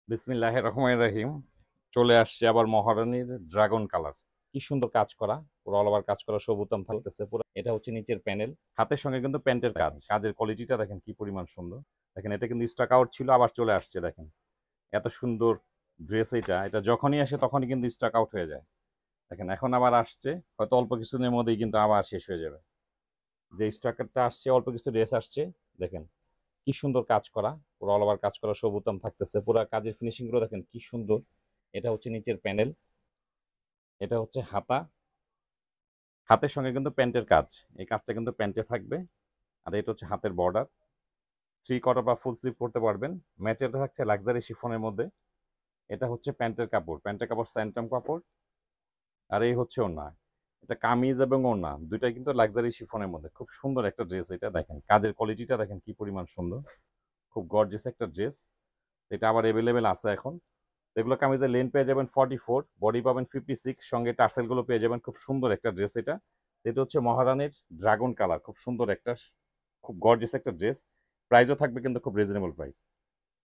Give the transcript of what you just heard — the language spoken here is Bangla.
বিসমিল্লাহির রহমানির রহিম। চলে আসছে আবার মহারানীর ড্রাগন কালার। কি সুন্দর কাজ করা, পুরো অল ওভার কাজ করা, সবুতাম থাকতেছে পুরো। এটা হচ্ছে নিচের প্যানেল, হাতের সঙ্গে কিন্তু প্যান্টের কাজ। কাজের কোয়ালিটিটা দেখেন কি পরিমাণ সুন্দর। দেখেন এটা কিন্তু স্টক আউট ছিল, আবার চলে আসছে। দেখেন এত সুন্দর ড্রেস। এটা যখনই আসে তখনই কিন্তু স্টক আউট হয়ে যায়। দেখেন এখন আবার আসছে, হয়তো অল্প কিছুদিনের মধ্যেই কিন্তু আবার শেষ হয়ে যাবে। যে স্টকটা আসছে, অল্প কিছু ড্রেস আসছে। দেখেন কি সুন্দর কাজ করা, পুরো অল ওভার কাজ করা, সবুতাম থাকতেছে পুরো। কাজের ফিনিশিং গুলো দেখেন কি সুন্দর। এটা হচ্ছে নিচের প্যানেল, এটা হচ্ছে হাতা, হাতের সঙ্গে কিন্তু প্যান্টের কাজ। এই কাজটা কিন্তু প্যান্টে থাকবে। আর এটা হচ্ছে হাতের বর্ডার। থ্রি কোয়ার্টার বা ফুল স্লিভ পরতে পারবেন। ম্যাটেরিয়ালটা থাকছে লাক্সারি শিফনের মধ্যে। এটা হচ্ছে প্যান্টের কাপড়, প্যান্টের কাপড় স্যান্টম কাপড়। আর এই হচ্ছে ওড়না। এটা কামিজ এবং ওড়না দুইটাই কিন্তু লাক্সারি শিফনের মধ্যে। খুব সুন্দর একটা ড্রেস। এটা দেখেন কাজের কোয়ালিটিটা দেখেন কি পরিমাণ সুন্দর। খুব গর্জিয়াস একটা ড্রেস। এটা আবার অ্যাভেলেবেল আছে এখন। এগুলো কামিজের লেন পেয়ে যাবেন 44, বডি পাবেন 56, সঙ্গে টার্সেলগুলো পেয়ে যাবেন। খুব সুন্দর একটা ড্রেস এটা। এটা হচ্ছে মহারানীর ড্রাগন কালার, খুব সুন্দর একটা, খুব গর্জিয়াস একটা ড্রেস। প্রাইসও থাকবে কিন্তু খুব রিজনেবল প্রাইস।